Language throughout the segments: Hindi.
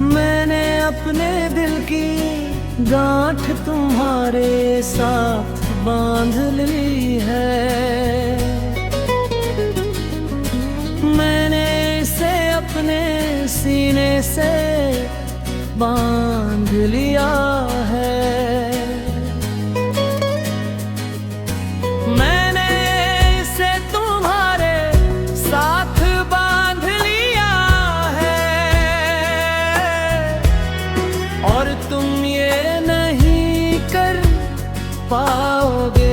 मैंने अपने दिल की गांठ तुम्हारे साथ बांध ली है। मैंने इसे अपने सीने से बांध लिया है। मैंने इसे तुम्हारे साथ बांध लिया है और तुम ये नहीं कर पाओगे।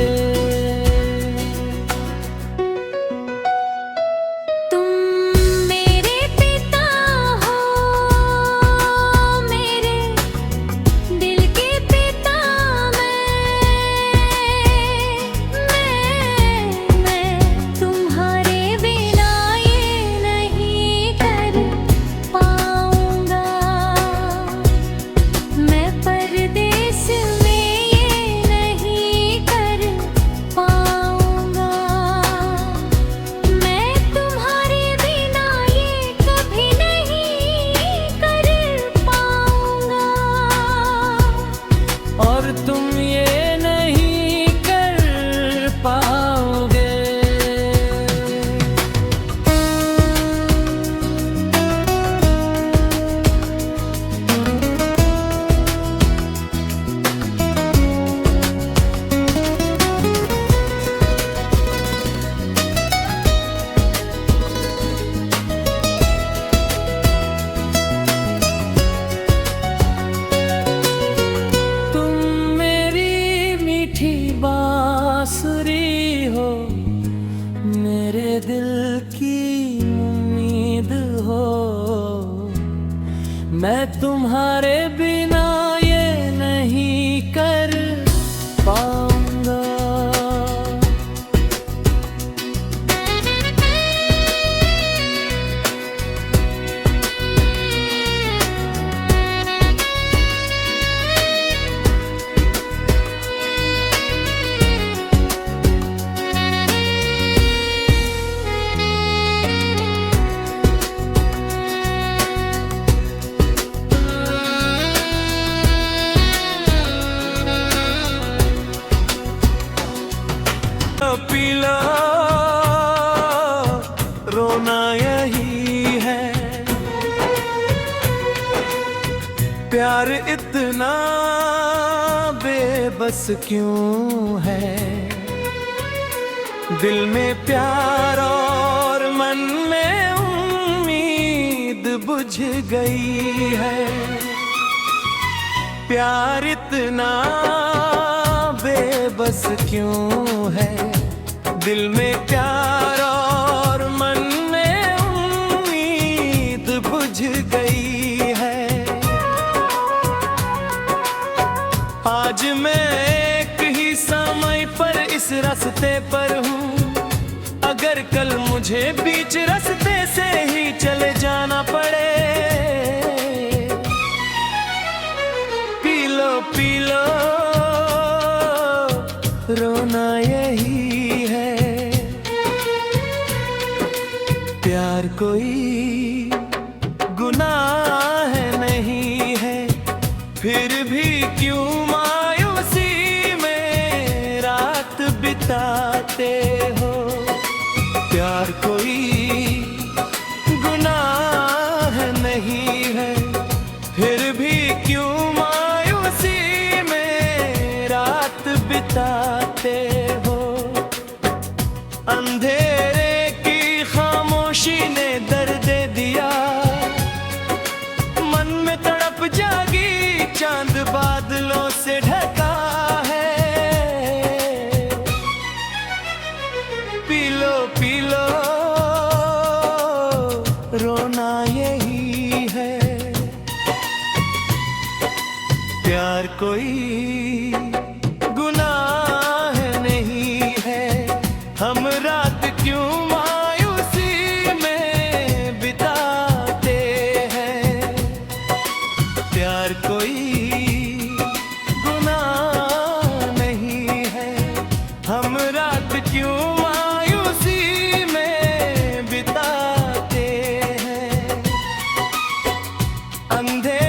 और तुम ये नहीं कर पाओगे। बांसुरी हो, मेरे दिल की उम्मीद हो। मैं तुम्हारे बिना ये नहीं कर पाऊंगा। पी लो, रोना यही है। प्यार इतना बेबस क्यों है। दिल में प्यार और मन में उम्मीद बुझ गई है। प्यार इतना बेबस क्यों है। दिल में प्यार और मन में उम्मीद बुझ गई है। आज मैं एक ही समय पर इस रास्ते पर हूँ। अगर कल मुझे बीच रास्ते से ही चले जाना पड़े, पी लो रोना यही है। प्यार कोई गुनाह नहीं है, फिर भी क्यों मायूसी में रात बिताते हो। प्यार कोई गुनाह नहीं है, फिर भी क्यों मायूसी में रात बिताते हो। अंधेरे की खामोशी ने दर्द दिया, मन में तड़प जागी चांद बादलों से ढका है। पी लो रोना यही है। प्यार कोई गुनाह नहीं है, हम रात क्यों मायूसी में बिताते हैं। प्यार कोई गुनाह नहीं है, हम रात क्यों मायूसी में बिताते हैं। अंधे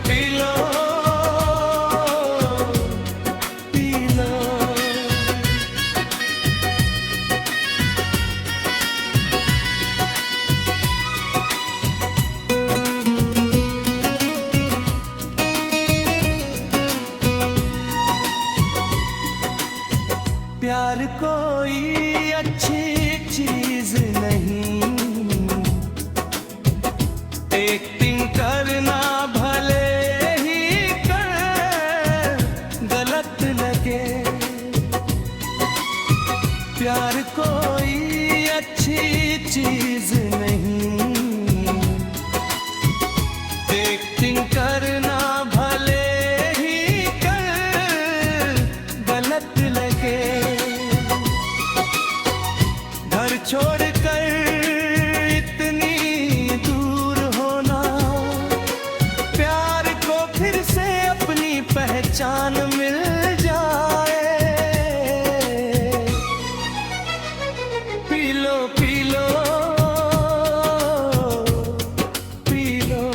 पी लो, पी लो। प्यार कोई अच्छी चीज नहीं, एक्टिंग करना भले ही कर गलत लगे। प्यार कोई अच्छी चीज नहीं, एक्टिंग करना भले ही कर गलत लगे। घर छोड़कर इतनी दूर होना, प्यार को फिर से अपनी पहचान मिल जाए। P low, P low, P low.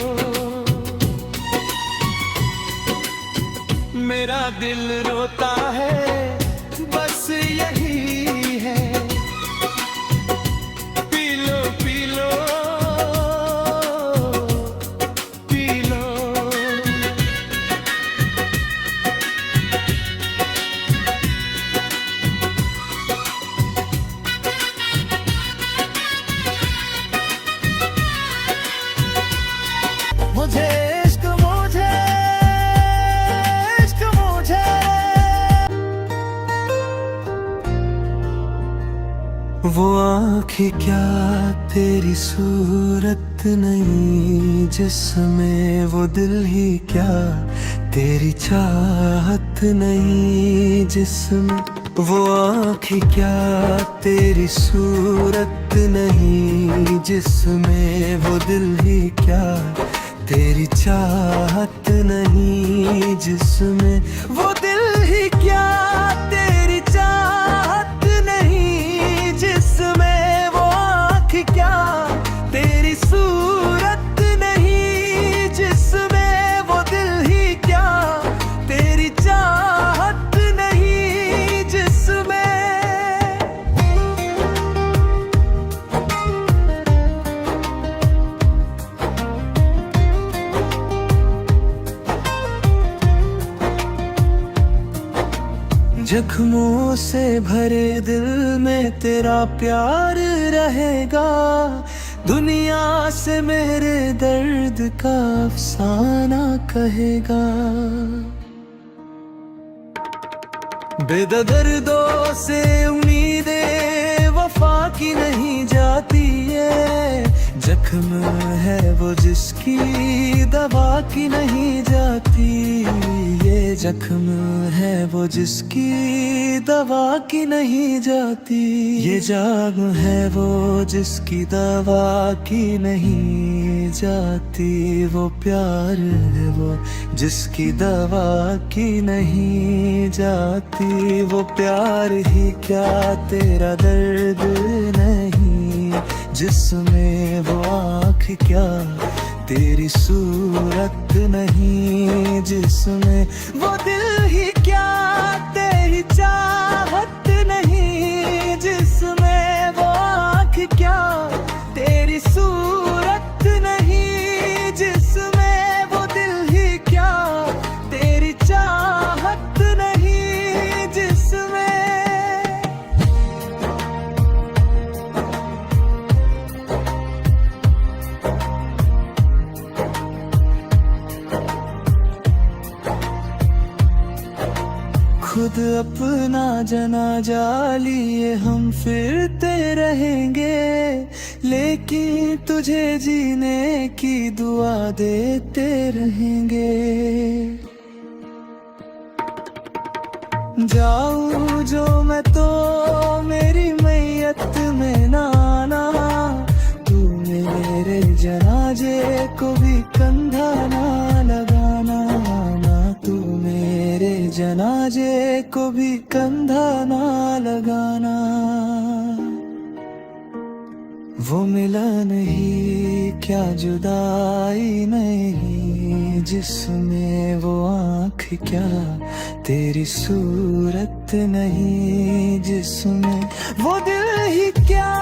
मेरा दिल रोता है, बस यही है। P low, P low, P low. मुझे इश्क, मुझे इश्क, मुझे। वो आँखें क्या तेरी सूरत नहीं, जिसमें वो दिल ही क्या तेरी चाहत नहीं, जिसमें वो आँखें क्या तेरी सूरत नहीं, जिसमें वो दिल ही क्या तेरी चाहत नहीं, जिसमें वो दिल ही क्या तेरी चाहत नहीं, जिसमें वो आँख क्या तेरी सूरत नहीं, जिसमें वो दिल ही क्या तेरी चाहत नहीं, जिसमें। जख्मों से भरे दिल में तेरा प्यार रहेगा, दुनिया से मेरे दर्द का अफसाना कहेगा। बेदर्दों से उम्मीदें वफा की नहीं जाती है, जख्म है वो जिसकी दवा की नहीं जाती, ये जख्म है वो जिसकी दवा की नहीं जाती, ये जाग है वो जिसकी दवा की नहीं जाती, वो प्यार है वो जिसकी दवा की नहीं जाती, वो प्यार ही क्या तेरा दर्द नहीं, जिसमें वो आँख क्या तेरी सूरत नहीं, जिसमें वो दिल ही क्या तेरी चाहत नहीं, जिसमें वो आँख क्या तेरी सूरत नहीं, जिसमें वो दिल ही क्या तेरी चाहत नहीं, जिसमें। खुद अपना जनाजा लिए हम फिरते रहेंगे, लेकिन तुझे जीने की दुआ देते रहेंगे। जाऊं जो मैं तो मेरी मैयत में ना आना, तू मेरे जनाजे को भी कंधा ना लगाना, ना तू मेरे जनाजे को भी कंधा ना लगाना। वो मिलन ही क्या जुदाई नहीं, जिसमें वो आँख क्या तेरी सूरत नहीं, जिसमें वो दिल ही क्या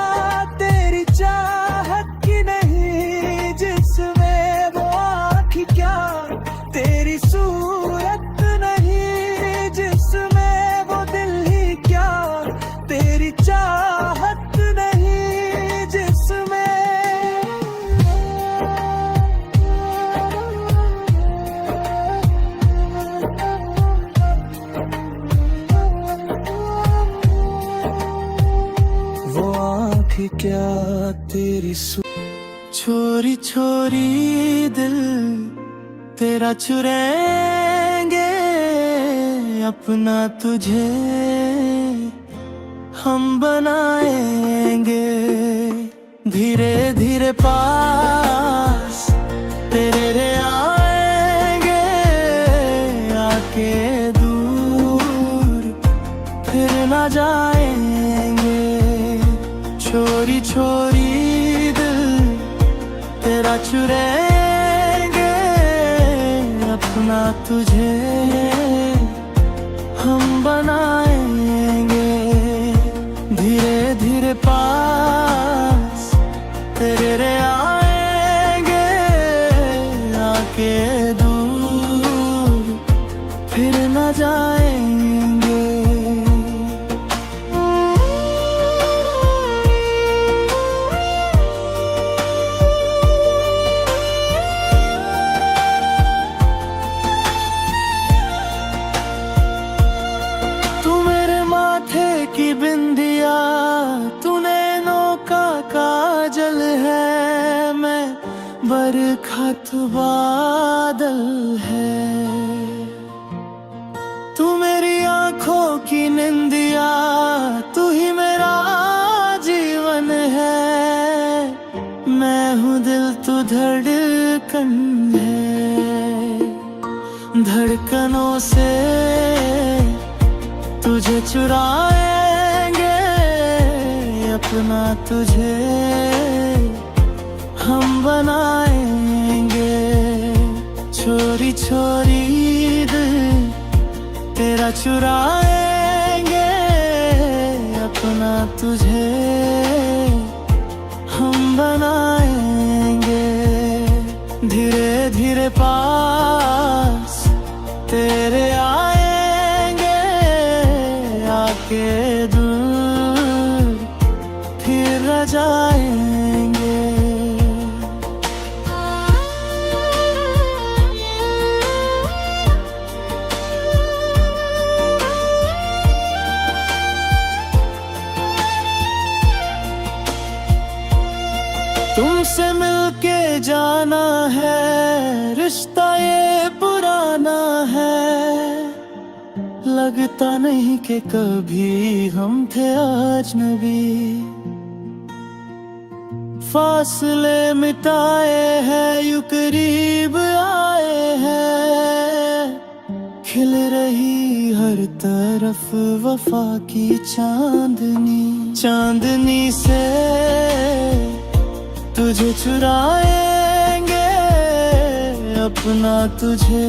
तेरी चाहत की नहीं, जिसमें वो आँख क्या तेरी सूरत नहीं, जिसमें वो दिल ही क्या तेरी चाहत नहीं, जिसमें वो आँख क्या तेरी छोरी छोरी दिल तेरा चुराएंगे अपना तुझे हम बनाएंगे, धीरे धीरे पास तेरे रे आएंगे, आके दूर फिर ना जाएंगे। छोरी छोरी दिल तेरा चुराएंगे अपना तुझे हम बनाएंगे, धीरे धीरे पास तेरे रे आएंगे, आके दूर फिर न जाएंगे। की बिंदिया तूने नौका काजल है, मैं बरखा तू बादल है, तू मेरी आंखों की निंदिया, तू ही मेरा जीवन है, मैं हूँ दिल तू धड़कन है, धड़कनों से तुझे चुराएंगे अपना तुझे हम बनाएंगे। छोरी छोरी दिल तेरा चुराएंगे अपना तुझे हम बनाएंगे, धीरे धीरे पास तेरे आएंगे, आके दूर फिर न जाएंगे। तुमसे मिलके जाना है, रिश्ता ये पुराना है, लगता नहीं कि कभी हम थे अजनबी, फासले मिटाए हैं यूं करीब आए हैं, खिल रही हर तरफ वफा की चांदनी, चांदनी से तुझे चुराएंगे अपना तुझे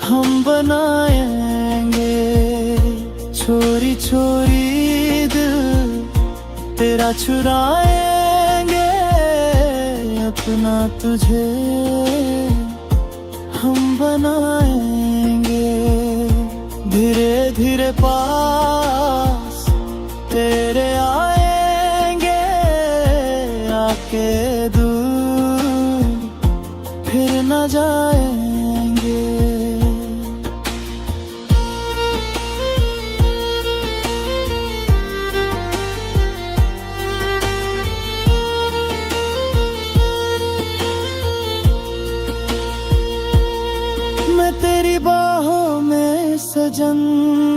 हम बनाएंगे। छोरी छोरी दिल तेरा चुराएंगे अपना तुझे हम बनाएंगे, धीरे धीरे पास तेरे आएंगे, आके दूर फिर न जाएंगे। मैं तेरी बाहों में सजन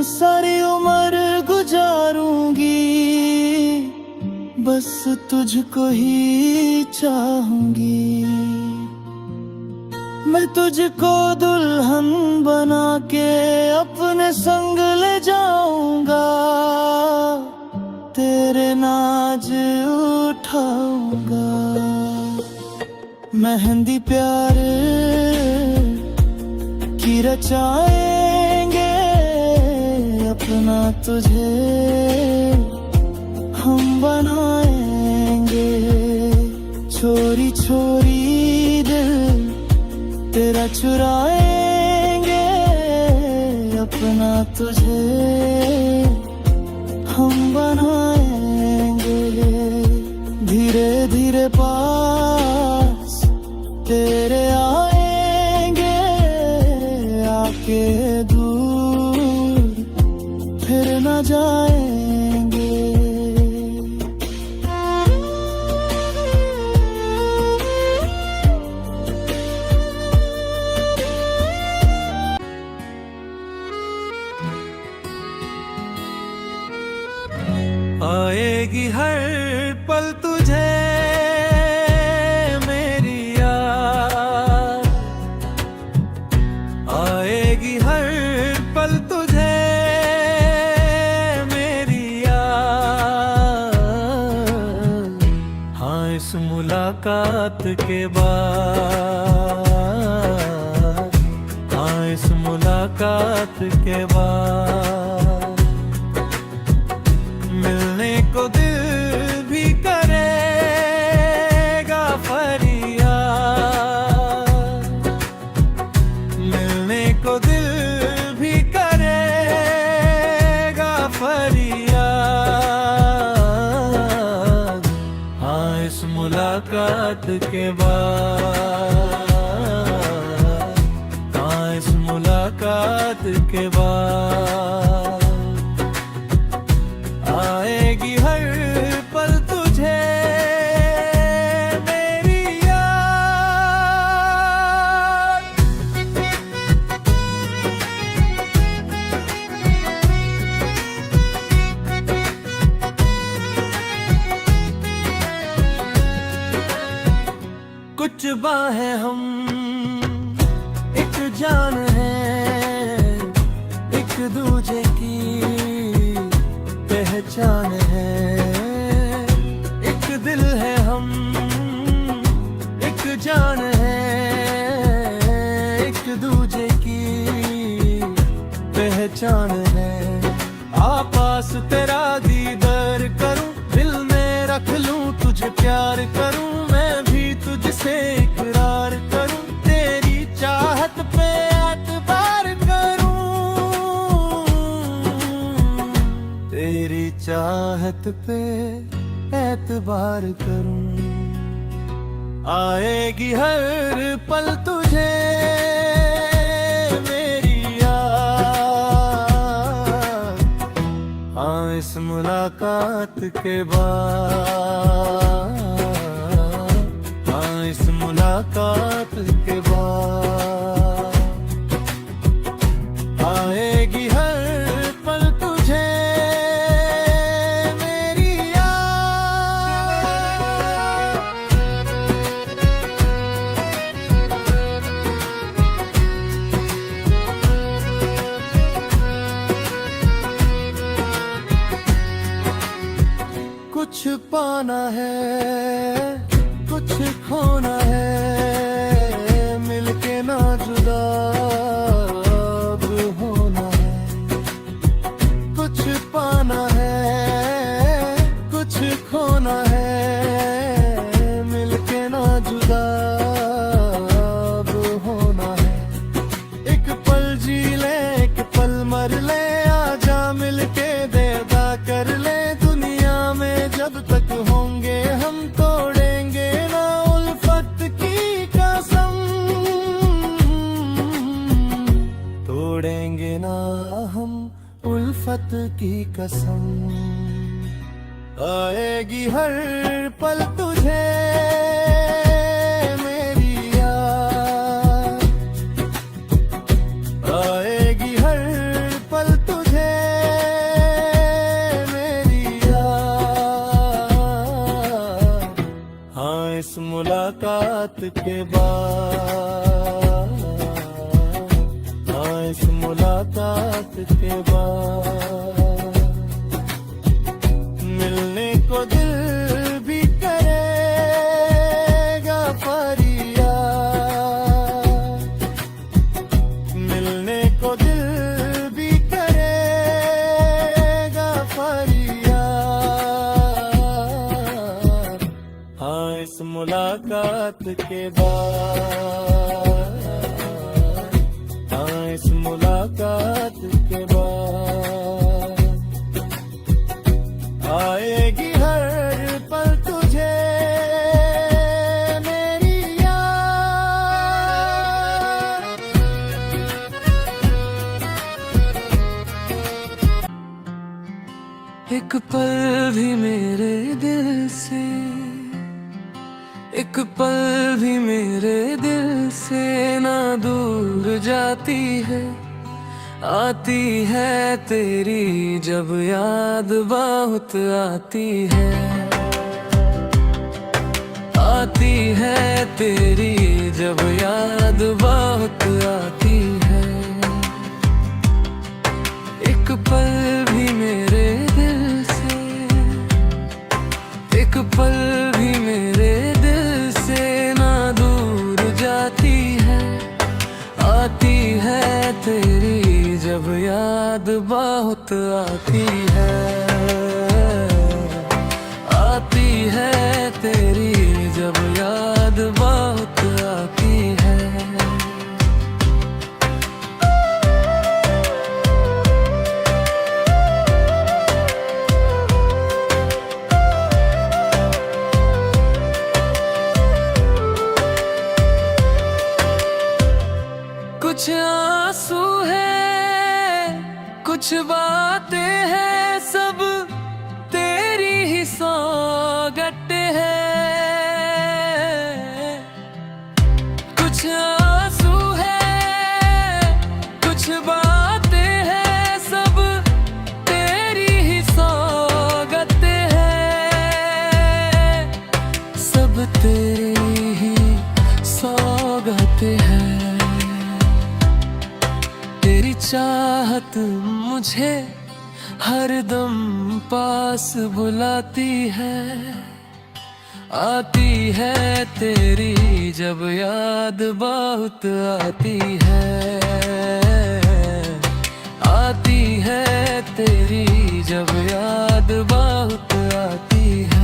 सारी उम्र गुजारूंगी, बस तुझको ही चाहूंगी, मैं तुझको दुल्हन बना के अपने संग ले जाऊंगा, तेरे नाज उठाऊंगा, मेहंदी प्यार की रचाएंगे, अपना तुझे हम बनाएंगे। छोरी छोरी दिल तेरा चुराएंगे, अपना तुझे हम बनाएंगे। धीरे धीरे पास तेरे आएंगे, आके दूर फिर न जाएंगे। आएगी हर पल तुझे मेरी याद, आएगी हर पल तुझे मेरी याद। हाँ इस मुलाकात के बाद, हाँ इस मुलाकात के बाद मिलने को दिल भी करेगा फरियाद, मिलने को दिल भी करेगा फरियाद। हाँ इस मुलाकात के बाद, हाँ इस मुलाकात के बाद आएगी हर पल तुझे मेरी याद। कुछ बाहें हम एक जान है, एक दूजे की पहचान है। एक दिल है हम, एक जान है, एक दूजे की पहचान है। आपास तेरा दीदार करूं, दिल में रख लूं तुझे प्यार करूं, मैं भी तुझसे इकरार करूं, तेरी चाहत पे एतबार करूं, तेरी चाहत पे एतबार करूं। आएगी हर पल तुझे मेरी याद। हाँ इस मुलाकात के बाद, हाँ इस मुलाकात के बाद आएगी हर पल तुझे मेरी याद। कुछ पाना है, कुछ खोना है, मिलके ना जुदा अब होना है। कुछ पाना है, कुछ खोना है, मिलके ना जुदा अब होना है। एक पल जी ले, एक पल मर ले, आजा मिलके देदा कर ले। दुनिया में जब तक होंगे हम तोड़ेंगे ना उल्फत की कसम, तोड़ेंगे ना हम उल्फत की कसम। आएगी हर पल तुझे मेरी याद, आएगी हर पल तुझे मेरी याद। हाँ इस मुलाकात के बाद, हाँ इस मुलाकात के बाद मिलने को दिल भी करेगा फरियाद। के बाद, हाँ इस मुलाकात के बाद आएगी हर पल तुझे मेरी याद। एक पल भी मेरे दिल से, एक पल भी मेरे दिल से ना दूर जाती है। आती है तेरी जब याद बहुत आती है, आती है तेरी जब याद बहुत आती है। एक पल भी मेरे दिल से, एक पल भी मेरे दिल से ना दूर जाती है। आती है तेरी जब याद बहुत आती है, आती है तेरी जब याद बहुत आती है। कुछ आंसू है, कुछ बातें हैं, सब तेरी ही सौगत है। कुछ आंसू है, कुछ बातें हैं, सब तेरी ही सौगत है। सब तेरी ही सौगत है। तेरी चाहत मुझे हरदम पास बुलाती है। आती है तेरी जब याद बहुत आती है, आती है तेरी जब याद बहुत आती है।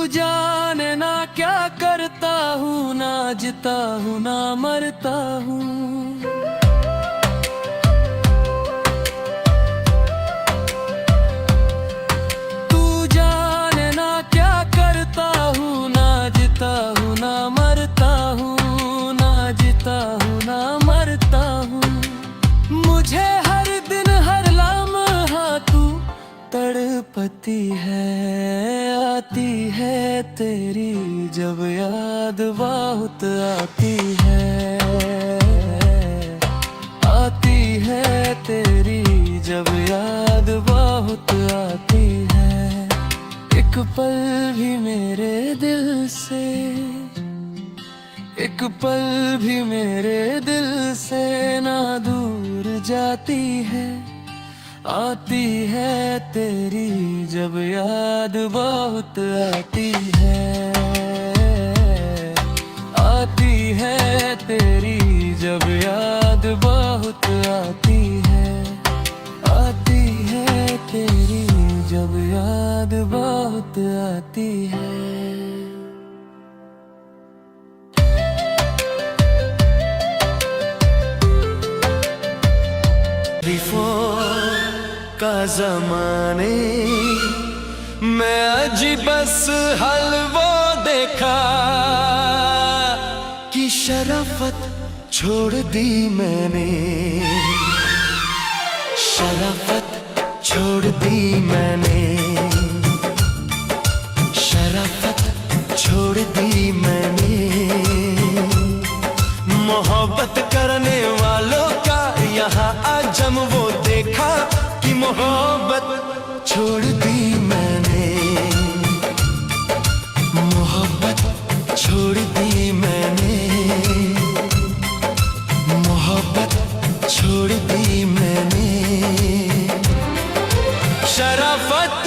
जाने ना क्या करता हूँ, ना जीता हूँ ना मरता हूँ। तू जाने ना क्या करता हूँ, ना जीता हूँ ना मरता हूँ, ना जीता हूँ ना मरता हूँ। मुझे हर दिन हर लम्हा तू तड़पती है। आती है तेरी जब याद बहुत आती है, आती है तेरी जब याद बहुत आती है। एक पल भी मेरे दिल से, एक पल भी मेरे दिल से ना दूर जाती है। आती है तेरी जब याद बहुत आती है, आती है तेरी जब याद बहुत आती है। आती है तेरी जब याद बहुत आती है। का ज़माने मैं अजी बस हल वो देखा कि शराफत छोड़ दी मैंने, शराफत छोड़ दी मैंने, शराफत छोड़ दी मैंने। मोहब्बत करने वालों का यहाँ आजम वो देखा कि मोहब्बत छोड़ दी मैंने, मोहब्बत छोड़ दी मैंने, मोहब्बत छोड़ दी मैंने। शराफत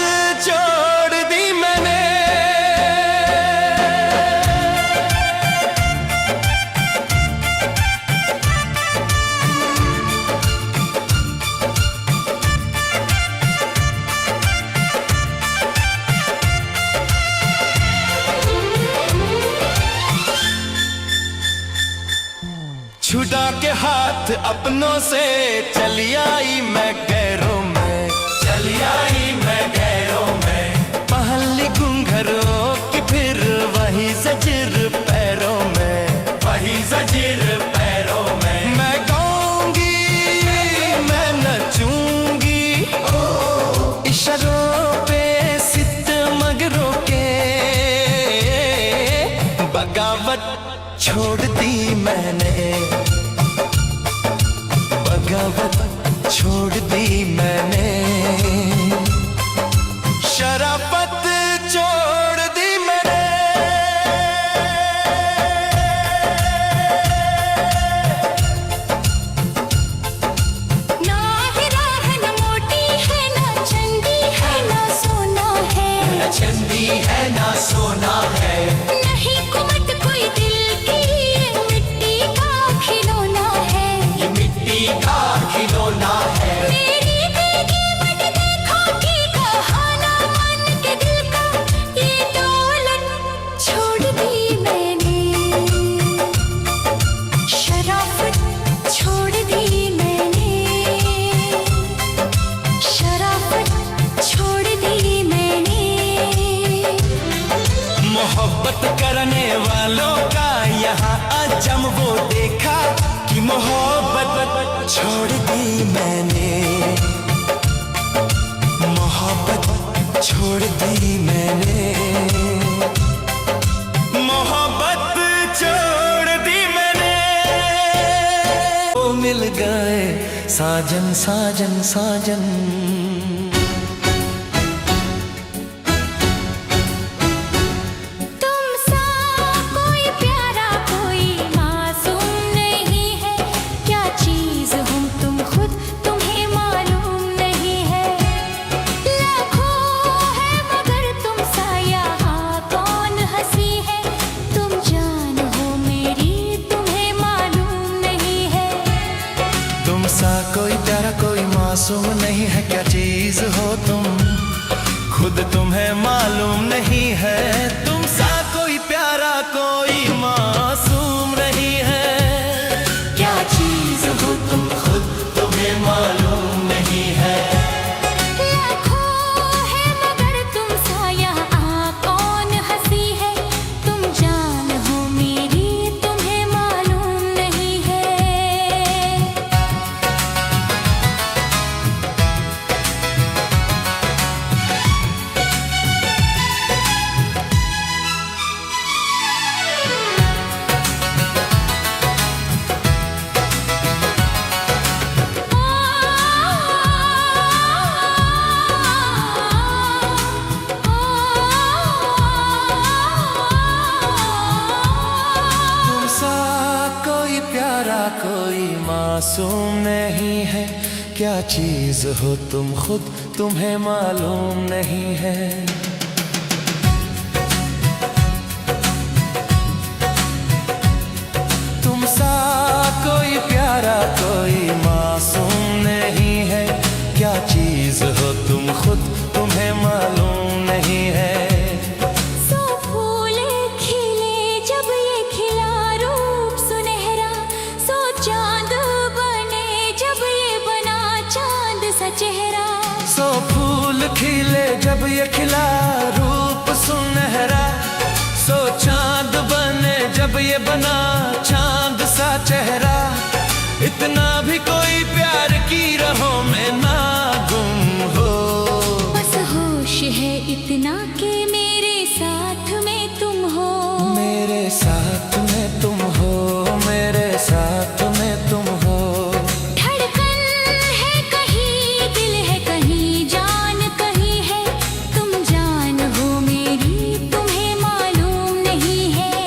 छोड़ दी मैंने, छुड़ा के हाथ अपनों से चली आई मैं गैरों में, चली आई मैं गैरों में। पहली घुंघरों की फिर वही जंजीर पैरों में, वही जंजीर पैरों में। मैं गाऊंगी मैं नचूंगी इशारों पे सित मगरों के। बगावत छोड़ दी मैंने, बगावत छोड़ दी मैंने। शराफत छोड़ दी मैंने। ना ही राह न मोटी है, ना चंदी है, ना सोना है, न चंदी है ना सोना है। नहीं कुमत कोई दिल की, ये मिट्टी का खिलौना है, ये मिट्टी का खिलौना है। मेरी बेटी मत देखो कि कहाना मन के दिल का। ये दौलत छोड़ दी मैंने, शराफत छोड़ दी मैंने, शराफत छोड़ दी मैंने। मोहब्बत करने वालों का यहाँ अजम वो देखा कि मोहब्बत छोड़ दी मैंने, मोहब्बत छोड़ दी मैंने, मोहब्बत छोड़ दी मैंने। वो मिल गए साजन साजन साजन। तुम सा कोई प्यारा कोई मासूम नहीं है, क्या चीज हूँ तुम खुद तुम्हें मालूम नहीं है। लाखों है मगर तुम सा यहाँ कौन हंसी है, तुम जान हो मेरी तुम्हें मालूम नहीं है। तुम सा कोई प्यारा कोई मासूम नहीं है, क्या चीज हो तुम खुद तुम्हें मालूम नहीं है। तुम सा कोई प्यारा कोई मासूम नहीं है, क्या चीज हो तुम खुद तुम्हें मालूम नहीं है। लाखों है मगर तुम सा यहाँ कौन हंसी है, तुम जान हो मेरी तुम्हें मालूम नहीं है। तुम सा कोई प्यारा कोई मासूम नहीं है, क्या चीज हो तुम खुद तुम्हें मालूम नहीं है। तुम सा कोई प्यारा कोई मासूम नहीं है, क्या चीज हो तुम खुद तुम्हें मालूम नहीं है। सो फूल खिले जब ये खिला रूप सुनहरा, सो चांद बने जब ये बना चांद सा चेहरा। सो फूल खिले जब ये खिला रूप सुनहरा, सो चांद बने जब ये बना चांद सा चेहरा। इतना भी कोई प्यार की राहों में ना गुम हो। बस होश है इतना कि मेरे साथ में तुम हो, मेरे साथ में तुम हो, मेरे साथ में तुम हो। धड़कन है कहीं दिल है कहीं जान कहीं है, तुम जान हो मेरी तुम्हें मालूम नहीं है।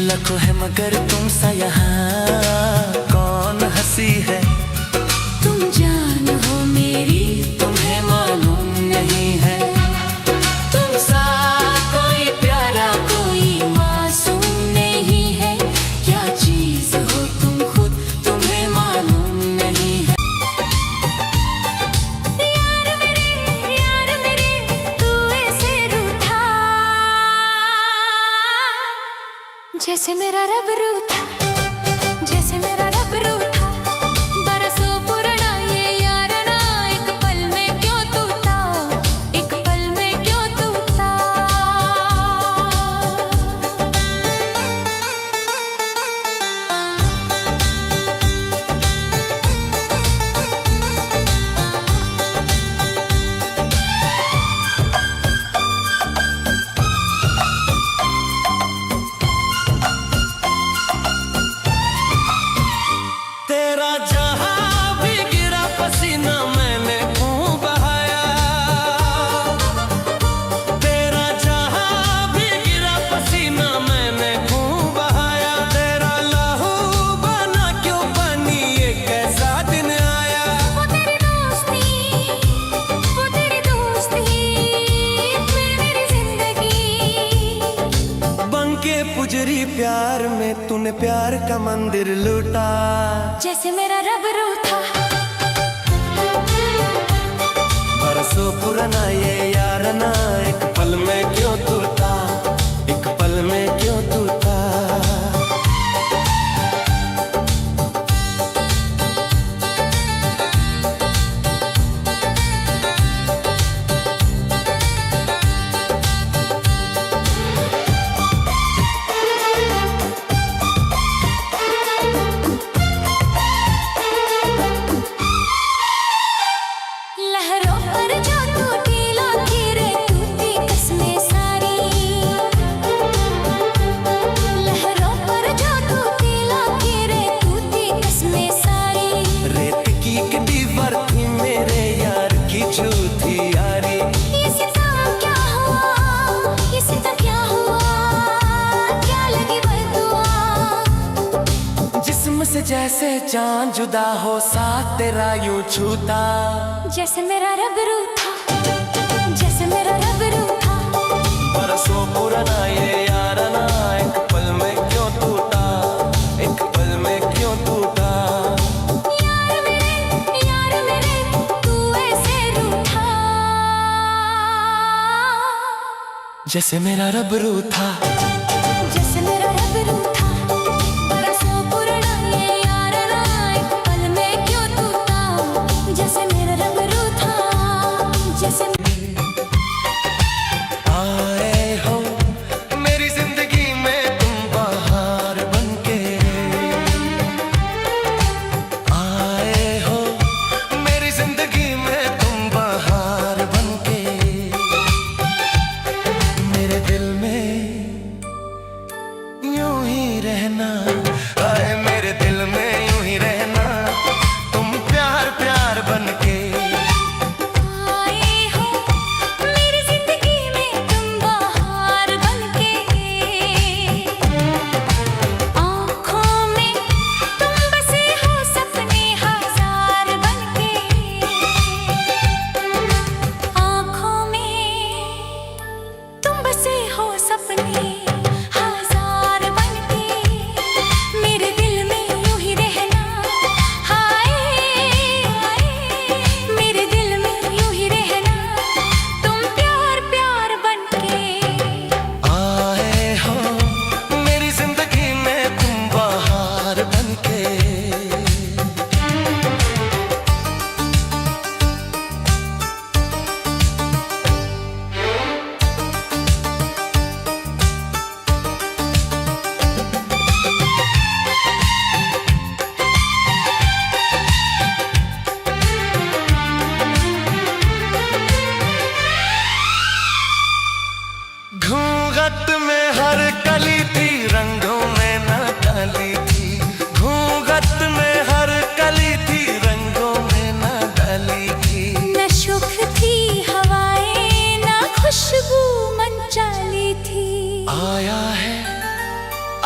लाखों है मगर तुम सा यहाँ कौन हंसी है। तुम जान हो मेरी, तुम्हें मालूम नहीं है, तुम सा कोई प्यारा कोई मासूम नहीं है। क्या चीज हो तुम खुद, तुम्हें मालूम नहीं है। यार मेरे तू ऐसे रूठा, जैसे मेरा रब रूठा, जैसे मेरा रब रूठा। बरसों पुराना ये याराना, एक पल में क्यों टूटा, एक पल में क्यों टूटा। तेरा जहां भी गिरा पसीना मैंने खूब बहाया, तेरा जहां भी गिरा पसीना मैंने खूब बहाया। तेरा लहू बना क्यों बनी ये कैसा दिन आया। वो तेरी दोस्ती मेरी जिंदगी। बन के पुजरी प्यार में तूने प्यार का मंदिर लूटा, जैसे मेरा रब रूठा, बरसों पुराना ये यारना, एक पल में क्यों टूटा, एक पल में क्यों टूटा। लहरों पर जो टूटी लकीरें टूटी कसमें सारी। लहरों पर जो टूटी लकीरें टूटी कसमें सारी। रेत की एक दीवार थी मेरे यार की झूठी यारी। ये सितम क्या हुआ, ये सितम क्या हुआ, क्या लगी बददुआ। जिस्म से जैसे जान जुदा हो साथ तेरा यूं छूता, जैसे मेरा रब रूठा, जैसे मेरा रब रूठा। बरसों पुराना ये यारना, एक पल में क्यों टूटा, एक पल में क्यों टूटा। यार मेरे तू ऐसे रूठा, जैसे मेरा रब रूठा, जैसे मेरा रब रूठा। बरसों पुराना ये याराना, एक पल में क्यों टूटा, जैसे मेरा रब रूठा, जैसे आए हो मेरी जिंदगी में तुम बाहर बनके। आए हो मेरी जिंदगी में तुम बाहर बनके। मेरे दिल में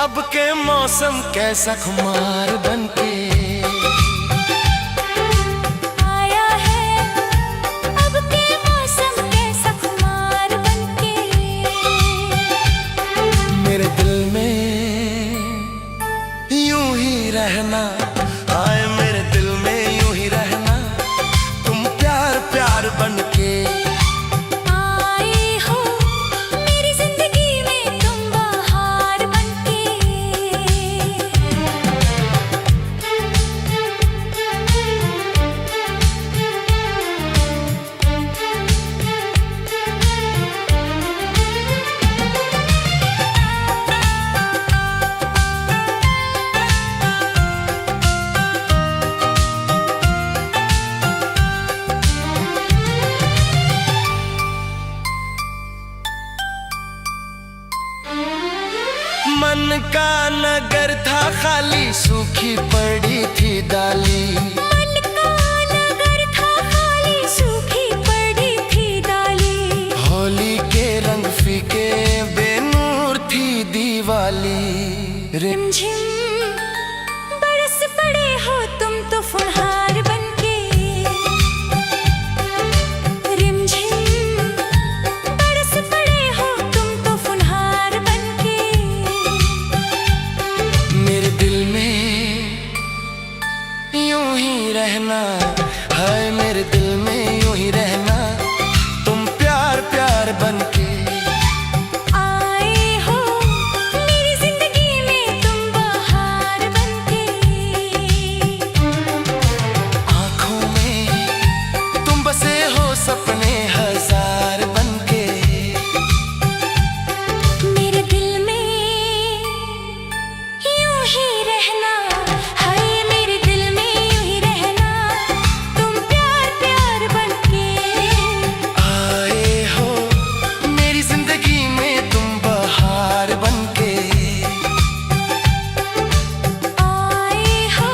अब के मौसम कैसा खुमार बनके आया है, अब के मौसम कैसा खुमार बनके मेरे दिल में यूं ही रहना, आए मेरे दिल में यूं ही रहना, तुम प्यार प्यार बनके आए हो मेरी जिंदगी में तुम बहार बनके। मन का नगर था खाली, सूखी पड़ी थी डाली, मन का नगर था खाली, सूखी पड़ी थी डाली, होली के रंग फीके बेनूर थी दीवाली। रिमझिम बरस पड़े हो तुम तो फुहार बनके, रिमझिम बरस पड़े हो तुम तो फुहार बनके मेरे दिल में यूं ही रहना, हाय मेरे दिल में यूं ही रहना, तुम प्यार प्यार बनके आए हो मेरी जिंदगी में तुम बहार बनके। आँखों में तुम बसे हो सपने हजार बनके मेरे दिल में यूं ही रहना, हाय मेरे दिल में यूं ही रहना, तुम प्यार प्यार बनके आए हो मेरी जिंदगी में तुम बहार बनके आए हो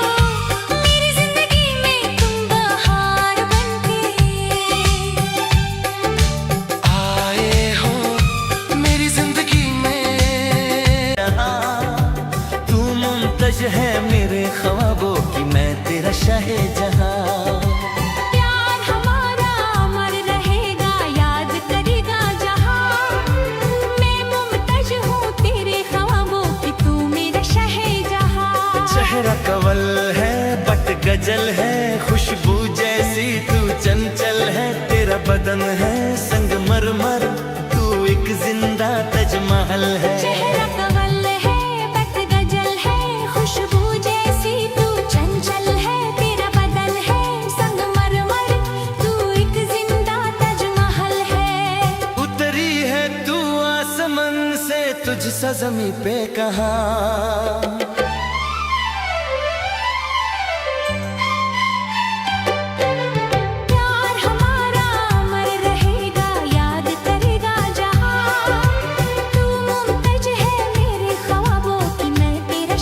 मेरी जिंदगी में तुम बहार बनके आए हो मेरी जिंदगी में। तू मुमतज है मेरे ख्वाबों की, मैं तेरा शाहजहां। प्यार हमारा अमर रहेगा, याद करेगा जहां, मैं मुमताज हूँ तेरे ख्वाबों की, तू मेरा शहजहां। चेहरा कवल है बट गजल है, खुशबू जैसी तू चंचल है, तेरा बदन है संगमरमर, तू एक जिंदा ताजमहल है। चेहरा कवल है बट गजल है, खुशबू जैसी तू चंचल है, तेरा बदन है संगमरमर, तू एक जिंदा ताजमहल है। उतरी है तू आसमान से, तुझसा ज़मीं पे कहाँ। प्यार हमारा अमर रहेगा, याद करेगा जहां, तू मुमताज है मेरे ख्वाबों की, मैं तेरा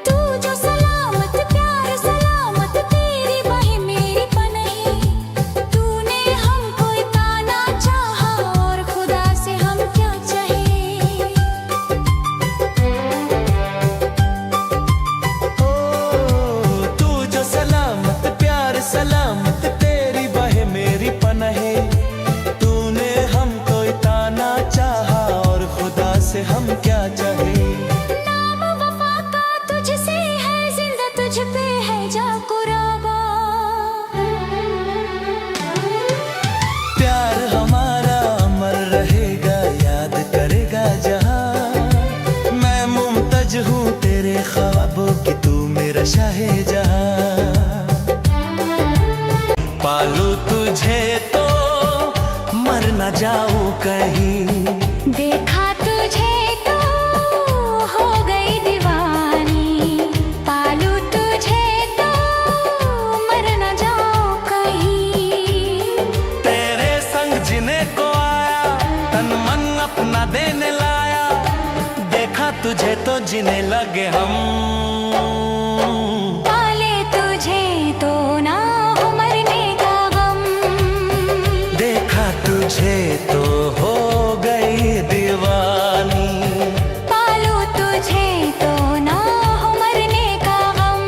तू जो सलामत प्यार सलामत तेरी बाहें मेरी पनाही, तूने हमको इतना चाहा और खुदा से हम क्या चाहे। ओ तू जो सलामत प्यार सलामत तेरी बाहें मेरी पनाहे, तूने हमको इतना चाहा और खुदा से हम क्या चाहे। नाम वफा का तुझसे है, जिंदा तुझ पे है जा कुर्बान। प्यार हमारा अमर रहेगा, याद करेगा जहां, मैं मुमतज हूँ तेरे ख्वाबों की, तू मेरा शाहजहां। पालू तुझे तो मर न जाऊं कहीं, देखा तुझे तो हो गई दीवानी। जीने लगे हम। पाले तुझे तो ना हो मरने का गम, देखा तुझे तो हो गई दीवानी। पालू तुझे तो ना हो मरने का गम।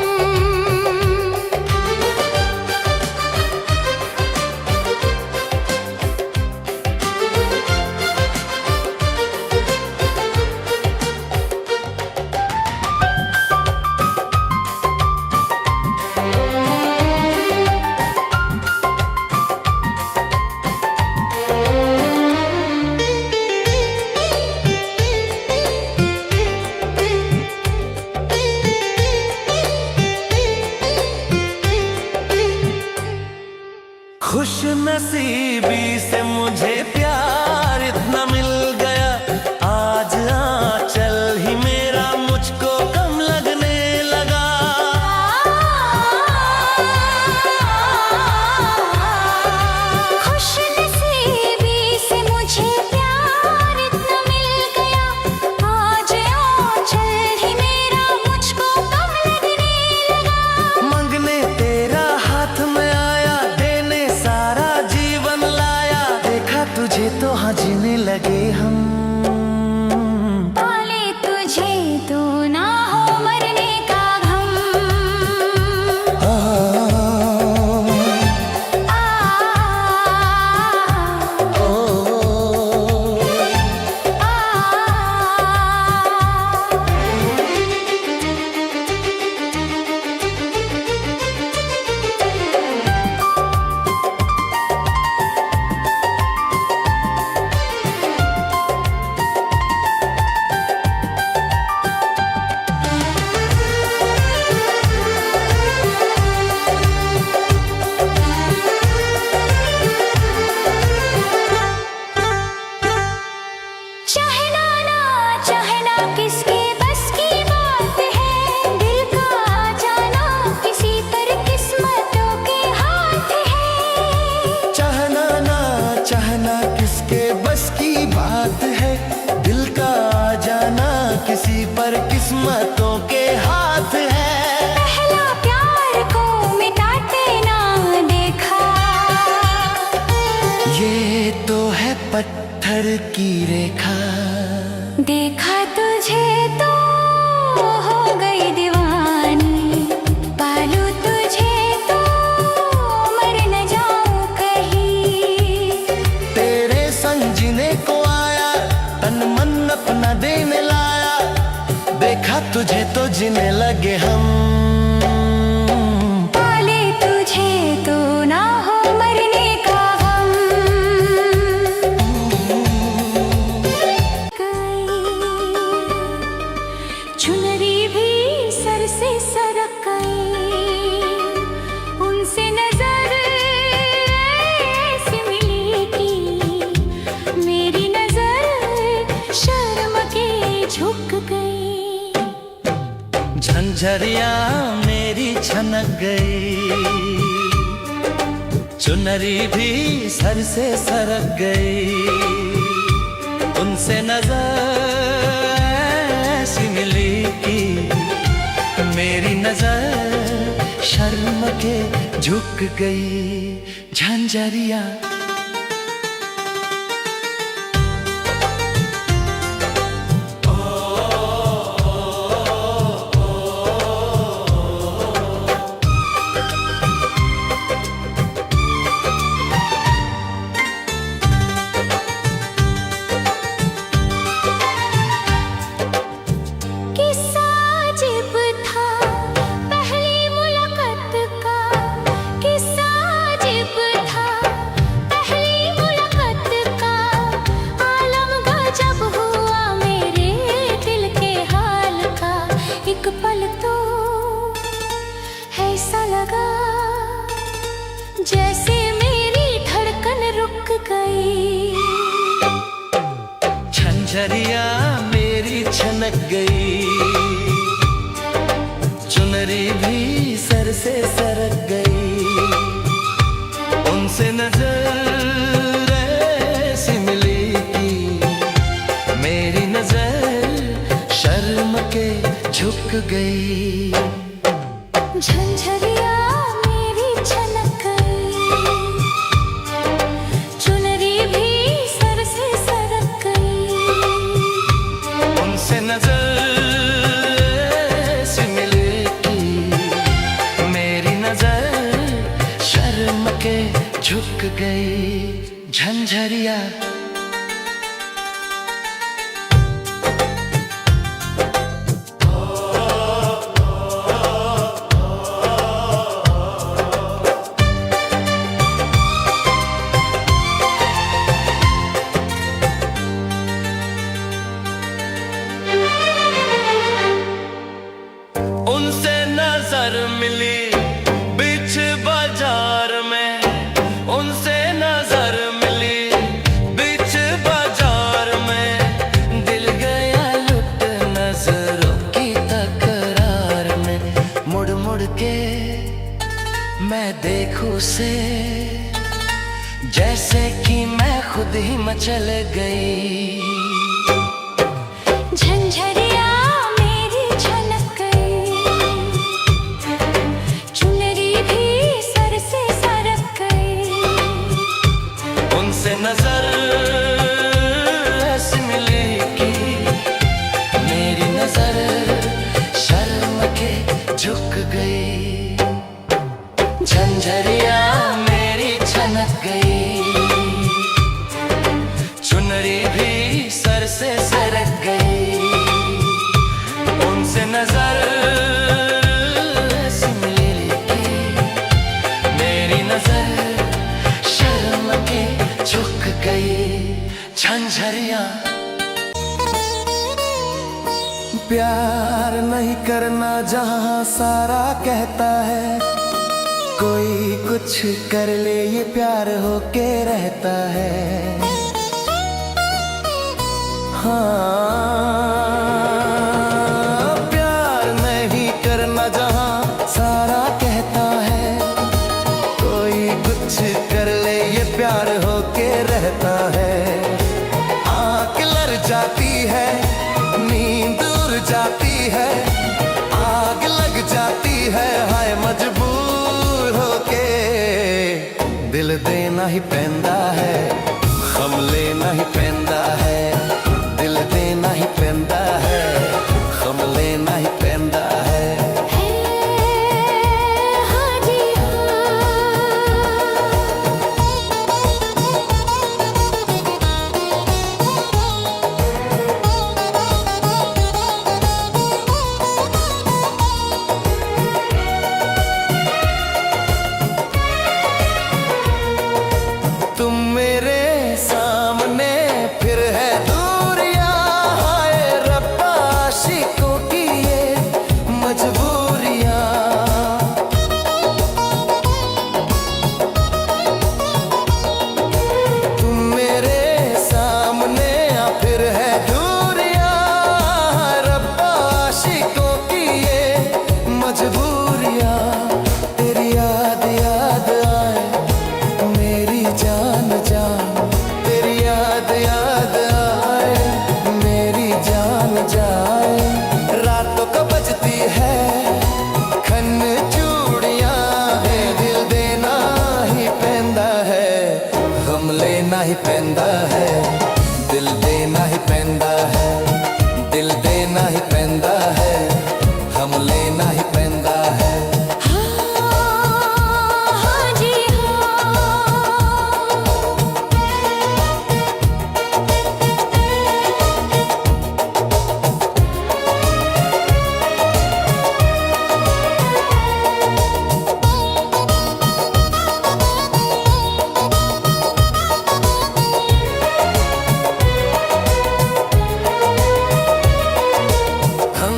खुश नसीबी से मुझे प्यार इतना मिल गया, आज आंचल ही मेरा मुझको कम लगने लगा। खुश नसीबी से मुझे प्यार इतना मिल गया, आज आंचल ही मेरा मुझको कम लगने लगा। मंगने तेरा हाथ में आया, देने सारा जीवन लाया, देखा तुझे तो हाँ जीने लगे हम। पाले तुझे तो ना हो मरने का गम, आ, चाहना किसके बस की बात है, दिल का जाना किसी पर किस्मतों के हाथ है। चाहना ना चाहना किसके बस की बात है, दिल का जाना किसी पर किस्मतों के हाथ है। पहला प्यार को मिटाते ना देखा, ये तो है पत्थर की रेखा। देखा तुझे तो हो गई दीवानी, पालू तुझे तो मर न जाऊं कहीं। तेरे संग जीने को आया, तन मन अपना देने लाया, देखा तुझे तो जीने लगे हम। पाले तुझे तो ना हो मरने का गम, चुनरी भी सर से सरक गई, उनसे नजर ऐसी मिली कि मेरी नजर शर्म के झुक गई। झंझरिया मेरी छनक गई, चुनरी भी सर से सरक गई, उनसे नजर ऐसी मिली कि मेरी नजर शर्म के झुक गई। झंझरिया किस्सा अजीब था पहली मुलाकात का, किस्सा अजीब था पहली मुलाकात का। आलम गजब हुआ मेरे दिल के हाल का, एक पल तो ऐसा लगा जैसे मेरी धड़कन रुक गई। झंझरिया मेरी छनक गई, चुनरी भी सर से सरक गई, उनसे नजर ऐसी मिली कि मेरी नजर शर्म के झुक गई। झंझरिया मेरी छनक गई, चुनरी भी सर से सरक गई। उनसे नजर से मिले की मेरी नजर शर्म के झुक गई। झंझरिया उनसे नजर मिली बीच बाजार में, उनसे नजर मिली बीच बाजार में। दिल गया लुट नजरों की तकरार में। मुड़ मुड़ के मैं देखूं से जैसे कि मैं खुद ही मचल गई। झंझरिया मेरी छनक गई, चुनरी भी सर से सरक गई। उनसे नजर ऐसी मिली कि मेरी नजर शर्म के झुक गई। झंझरिया मेरी छनक गई, चुनरी भी सर से सरक गई। उनसे नजर ऐसी मिली कि मेरी नजर शर्म के झुक गई। झंझरिया प्यार नहीं करना जहां सारा कहता है, कोई कुछ कर ले ये प्यार होके रहता है। हाँ, प्यार नहीं करना जहां सारा कहता है, कोई कुछ कर ले ये प्यार होके रहता है। आँख लड़ जाती है, नींद उड़ जाती है, आग लग जाती है, हाय मजबूर होके दिल देना ही पैंदा है, गम लेना ही पैंदा है। दिल देना ही पैंदा है, गम लेना ही पैंदा है। हाँ जी तुम मेरे सामने फिर है दूरियां, हाय रब्बा आशिकों की ये मजबूरियां। तुम मेरे सामने फिर है दूरियां, हाय रब्बा आशिकों की ये मजबूरियां। तेरी याद याद आए मेरी जान जान, तेरी याद याद आए मेरी जान जाए। रातों को बजती है खन चूड़ियां, दिल देना ही पैंदा है, गम लेना ही पैंदा है। दिल देना ही पैंदा है, दिल देना ही पैंदा है, गम लेना ही पैंदा है। हाँ जी हम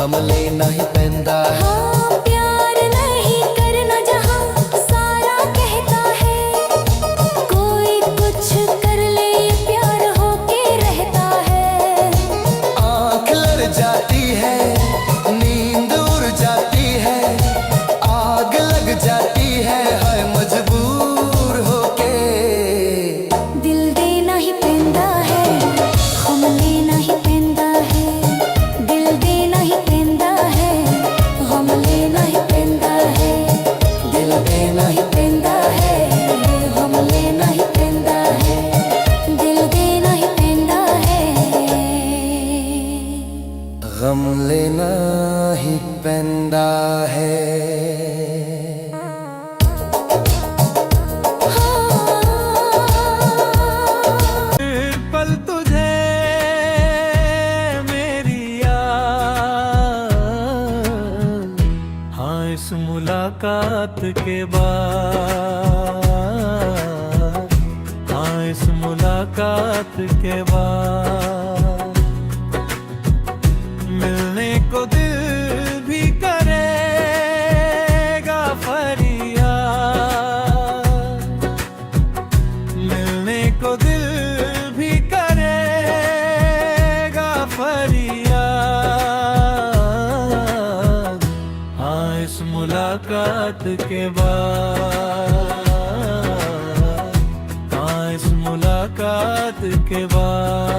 हम लेना ही पैंदा है। हाँ प्यार नहीं करना जहाँ सारा कहता है, कोई कुछ कर ले प्यार होके रहता है। आँख लड़ जाती है, नींद उड़ जाती है, आग लग जाती है मजबूर होके। दिल देना ही पैंदा है, हम लेना ही पैंदा है। दिल देना ही पैंदा है, हम लेना ही पैंदा है। दिल देना ही पैंदा है, हम लेना ही पैंदा है। दिल देना ही पैंदा है। गम लेना ही पैंदा है। पल तुझे मेरी याद, हाँ इस मुलाकात के बाद, हाँ इस मुलाकात के बाद मिलने को दिल भी करेगा फरियाद, मिलने को दिल भी करेगा फरियाद, हाँ इस मुलाकात के बाद, हाँ इस मुलाकात के बाद।